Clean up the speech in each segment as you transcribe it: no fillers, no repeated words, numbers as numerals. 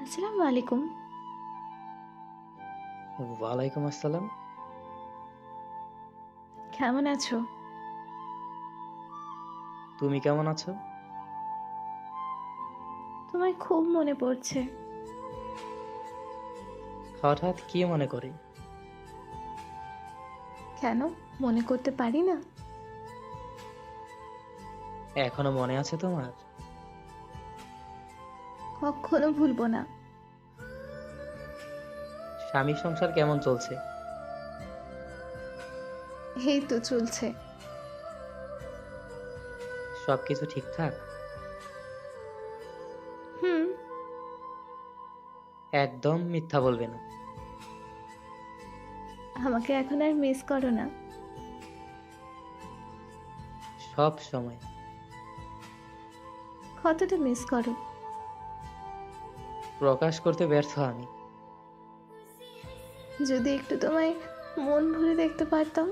আসসালামু আলাইকুম। ওয়ালাইকুম আসসালাম। কেমন আছো? তুমি কেমন আছো? তোমায় খুব মনে পড়ছে। হঠাৎ কি মনে করে? কেন? মনে করতে পারি না? এখনো মনে আছে তোমার? কখনো ভুলবো না। স্বামী সংসার কেমন চলছে? এই তো চলছে। সবকিছু ঠিকঠাক? হুম। একদম মিথ্যা বলবে না। আমাকে এখন আর মিস করো না? সব সময়। কতটা মিস করো? প্রকাশ করতে ব্যর্থ আমি। যদি একটু তোমায় মন ভরে দেখতে পারতাম।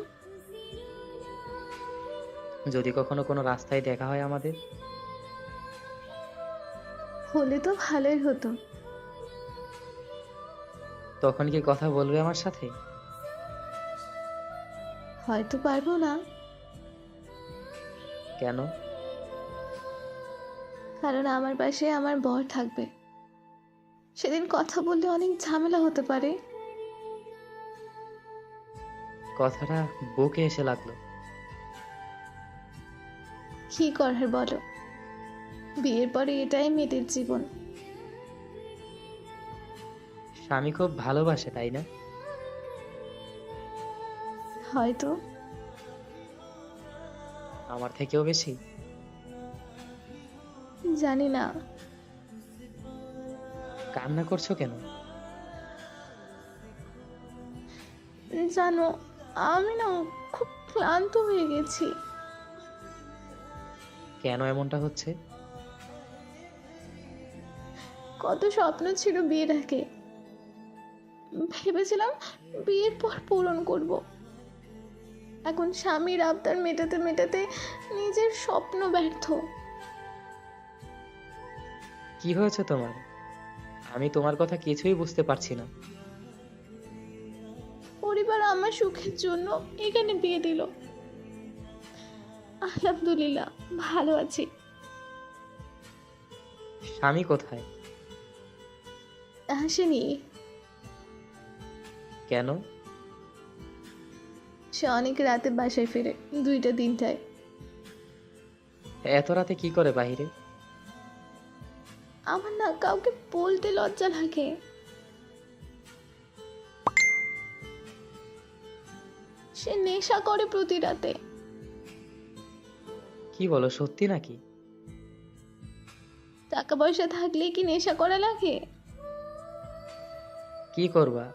যদি কখনো কোনো রাস্তায় দেখা হয় আমাদের, হলে তো ভালোই হতো। তখন কি কথা বলবে আমার সাথে? হয়তো পারবো না। কেন? কারণ আমার পাশে আমার বর থাকবে। সেদিন কথা বললে অনেক ঝামেলা হতে পারে। কথাটা বুকে এসে লাগলো। কি করার বলো? বিয়ের পরে এটাই মেয়েদের জীবন। স্বামী খুব ভালোবাসে, তাই না? হয়তো। আমার থেকেও বেশি? জানি না। কান্না করছো কেন? জানো, আমি না খুব ক্লান্ত হয়ে গেছি। কেন এমনটা হচ্ছে? কত স্বপ্ন ছিল বিয়ের আগে। ভেবেছিলাম বিয়ের পর পূরণ করব। এখন স্বামীর আবদার মেটাতে মেটাতে নিজের স্বপ্ন ব্যর্থ। কি হয়েছে তোমার? আমি তোমার কথা কিছুই বুঝতে পারছি না। পরিবার আমার সুখের জন্য এখানে বিয়ে দিল। আলহামদুলিল্লাহ, ভালো আছি। স্বামী কোথায়? আসেনি। কেন? সে অনেক রাতে বাসায় ফিরে, 2টা 3টায়। এত রাতে কি করে বাহিরে? আমার না কাউকে বলতে লজ্জা লাগে। সে নেশা করে প্রতি রাতে। কি বলো, সত্যি নাকি? টাকা পয়সা থাকলে কি নেশা করা লাগে? কি করবা?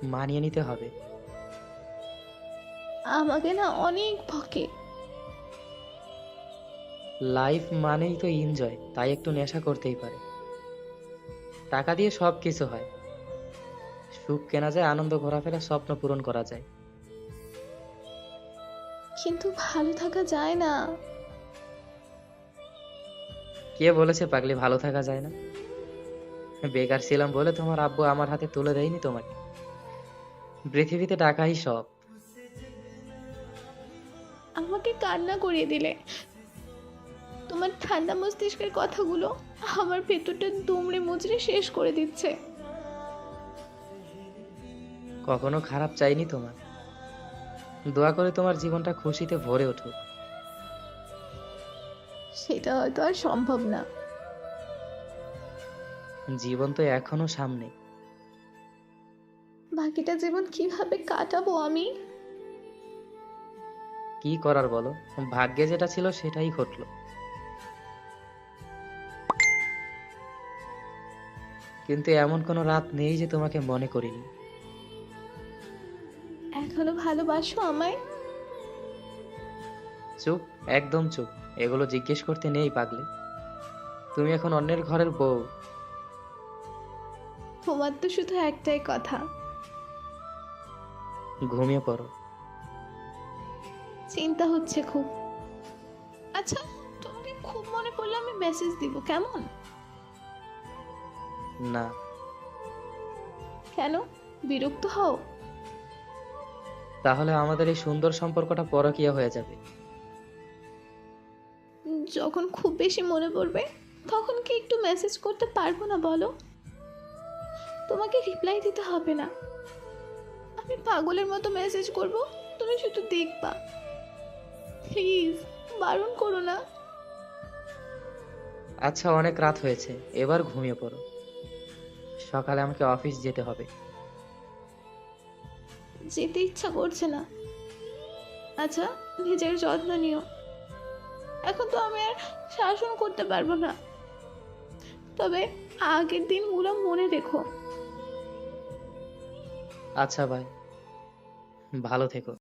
মানিয়ে নিতে হবে। আমাকে না অনেক বকে। লাইফ মানেই তো এনজয়, তাই একটু নেশা করতেই পারে। টাকা দিয়ে সব কিছু হয়। সুখ কেনা যায়, আনন্দ ঘোরাফেরা, স্বপ্ন পূরণ করা যায়। কিন্তু ভালো থাকা যায় না। কে বলেছে পাগলি ভালো থাকা যায় না? বেকার ছিলাম বলে তোমার আব্বু আমার হাতে তুলে দেয়নি তোমাকে। পৃথিবীতে টাকাই সব। আমাকে কান্না করিয়ে দিলে। তোমার ঠান্ডা মস্তিষ্কের কথাগুলো আমার ভেতরটা দুমড়ে মুচড়ে শেষ করে দিচ্ছে। কখনো খারাপ চাইনি তোমার। দোয়া করে তোমার জীবনটা খুশিতে ভরে উঠুক। সেটা হয়তো আর সম্ভব না। জীবন তো এখনো সামনে। বাকিটা জীবন কিভাবে কাটাবো আমি? কি করার বলো, ভাগ্যে যেটা ছিল সেটাই ঘটলো। কিন্তু এমন কোনো রাত নেই যে তোমাকে মনে করিনি। এখনো ভালোবাসো আমায়? চুপ, একদম চুপ। এগুলো জিজ্ঞেস করতে নেই পাগলে। তুমি এখন অন্যের ঘরের বউ। তোমার তো শুধু একটাই কথা। ঘুমিয়ে পড়ো। চিন্তা হচ্ছে খুব। আচ্ছা, তোমাকে খুব মনে পড়লে আমি মেসেজ দিব, কেমন? না। কেন? বিরক্ত হও? তাহলে আমাদের এই সুন্দর সম্পর্কটা পরকীয়া হয়ে যাবে। যখন খুব বেশি মনে পড়বে তখন কি একটু মেসেজ করতে পারবো না বলো? তোমাকে রিপ্লাই দিতে হবে না, আমি পাগলের মতো মেসেজ করব, তুমি শুধু দেখবা। প্লিজ, বারণ করো না। আচ্ছা, অনেক রাত হয়েছে, এবার ঘুমিয়ে পড়ো। সকালে আমাকে অফিস যেতে হবে। যেতে ইচ্ছা করছে না। আচ্ছা, নিজের যত্ন নিও। এখন তো আমি আর শাসন করতে পারবো না, তবে আগের দিনগুলো মনে রেখো। আচ্ছা ভাই, ভালো থেকো।